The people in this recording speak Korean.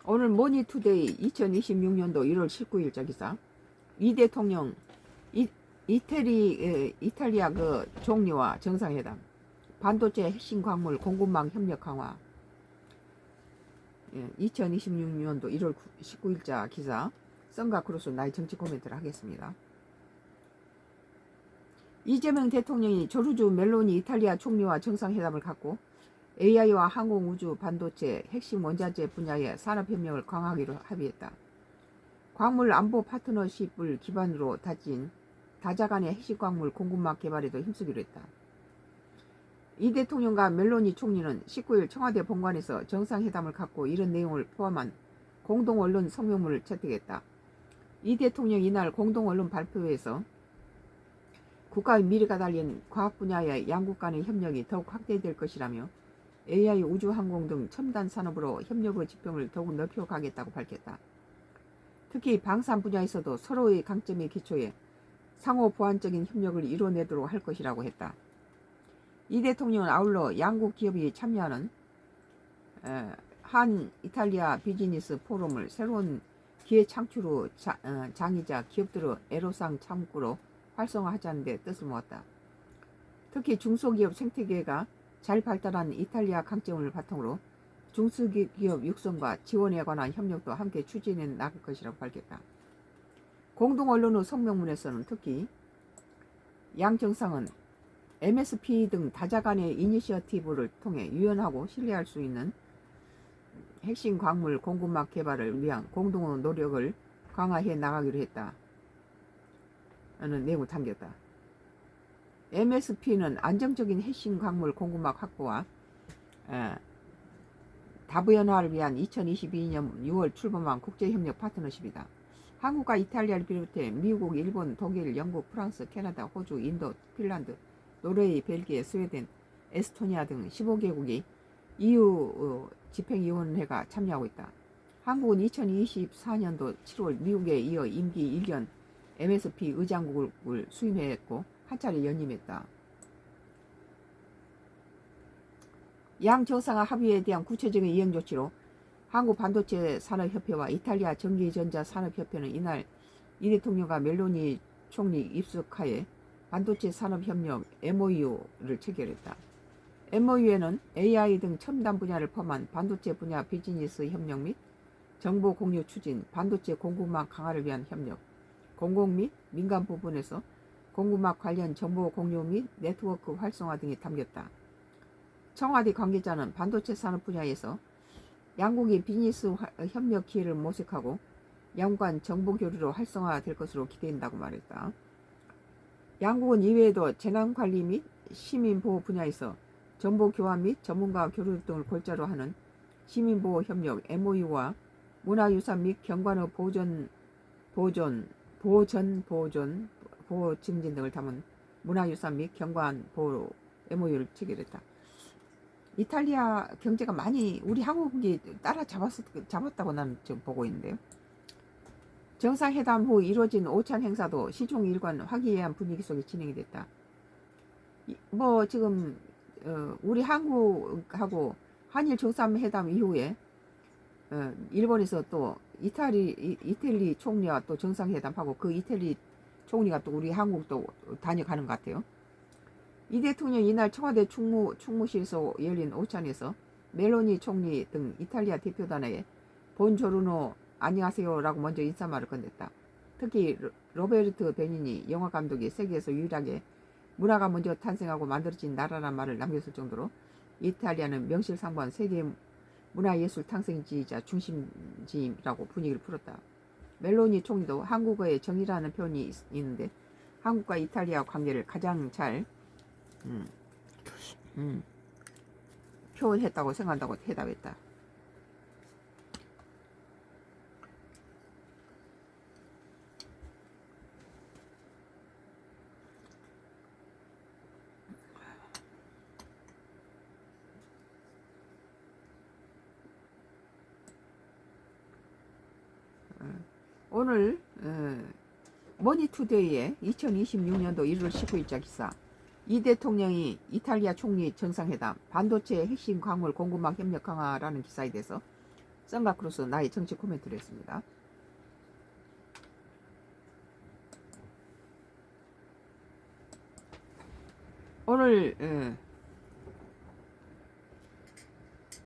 오늘 머니투데이 2026년도 1월 19일자 기사. 이 대통령 이탈리아 그 총리와 정상회담, 반도체 핵심 광물 공급망 협력 강화. 2026년도 1월 19일자 기사. 썬가 크로스 나의 정치 코멘트를 하겠습니다. 이재명 대통령이 조르주 멜로니 이탈리아 총리와 정상회담을 갖고 AI와 항공우주, 반도체, 핵심 원자재 분야의 산업협력을 강화하기로 합의했다. 광물 안보 파트너십을 기반으로 다진 다자간의 핵심 광물 공급망 개발에도 힘쓰기로 했다. 이 대통령과 멜로니 총리는 19일 청와대 본관에서 정상회담을 갖고 이런 내용을 포함한 공동언론 성명문을 채택했다. 이 대통령 이날 공동언론 발표에서 국가의 미래가 달린 과학 분야의 양국 간의 협력이 더욱 확대될 것이라며 AI, 우주, 항공 등 첨단 산업으로 협력의 지평을 더욱 넓혀가겠다고 밝혔다. 특히 방산 분야에서도 서로의 강점에 기초해 상호 보완적인 협력을 이뤄내도록 할 것이라고 했다. 이 대통령은 아울러 양국 기업이 참여하는 한 이탈리아 비즈니스 포럼을 새로운 기회 창출의 장이자 기업들의 애로상 창구로 활성화하자는 데 뜻을 모았다. 특히 중소기업 생태계가 잘 발달한 이탈리아 강점을 바탕으로 중소기업 육성과 지원에 관한 협력도 함께 추진해 나갈 것이라고 밝혔다. 공동언론의 성명문에서는 특히 양 정상은 MSP 등 다자간의 이니셔티브를 통해 유연하고 신뢰할 수 있는 핵심 광물 공급망 개발을 위한 공동 노력을 강화해 나가기로 했다. 라는 내용을 담겼다. MSP는 안정적인 핵심 광물 공급망 확보와 다부연화를 위한 2022년 6월 출범한 국제협력 파트너십이다. 한국과 이탈리아를 비롯해 미국, 일본, 독일, 영국, 프랑스, 캐나다, 호주, 인도, 핀란드, 노르웨이, 벨기에, 스웨덴, 에스토니아 등 15개국이 EU 집행위원회가 참여하고 있다. 한국은 2024년도 7월 미국에 이어 임기 1년 MSP 의장국을 수임했고 한 차례 연임했다. 양 정상의 합의에 대한 구체적인 이행 조치로 한국반도체산업협회와 이탈리아 전기전자산업협회는 이날 이 대통령과 멜로니 총리 입석하에 반도체 산업협력 MOU를 체결했다. MOU에는 AI 등 첨단 분야를 포함한 반도체 분야 비즈니스 협력 및 정보 공유 추진, 반도체 공급망 강화를 위한 협력, 공공 및 민간 부분에서 공급망 관련 정보 공유 및 네트워크 활성화 등이 담겼다. 청와대 관계자는 반도체 산업 분야에서 양국이 비즈니스 협력 기회를 모색하고 양국 간 정보 교류로 활성화될 것으로 기대된다고 말했다. 양국은 이외에도 재난관리 및 시민보호 분야에서 정보 교환 및 전문가 교류 등을 골자로 하는 시민보호 협력 MOU와 문화유산 및 경관의 보호 증진 등을 담은 문화유산 및 경관 보호 MOU를 체결했다. 이탈리아 경제가 많이 우리 한국이 따라 잡았다고 나는 지금 보고 있는데요. 정상회담 후 이루어진 오찬 행사도 시종 일관 화기애애한 분위기 속에 진행이 됐다. 뭐 지금 우리 한국하고 한일 정상회담 이후에 일본에서 또 이태리 총리와 또 정상회담하고 그 이태리 총리가 또 우리 한국도 다녀가는 것 같아요. 이 대통령 이날 청와대 충무실에서 열린 오찬에서 멜로니 총리 등 이탈리아 대표단에 본조르노 안녕하세요라고 먼저 인사말을 건넸다. 특히 로베르트 베니니 영화감독이 세계에서 유일하게 문화가 먼저 탄생하고 만들어진 나라란 말을 남겼을 정도로 이탈리아는 명실상부한 세계 문화예술 탕생지이자 중심지라고 분위기를 풀었다. 멜로니 총리도 한국어에 정이라는 표현이 있는데 한국과 이탈리아 관계를 가장 잘 표현했다고 생각한다고 대답했다. 오늘 머니투데이의 2026년도 1월 19일자 기사. 이 대통령이 이탈리아 총리 정상회담, 반도체 핵심 광물 공급망 협력 강화라는 기사에 대해서 선가크루스 나의 정치 코멘트를 했습니다. 오늘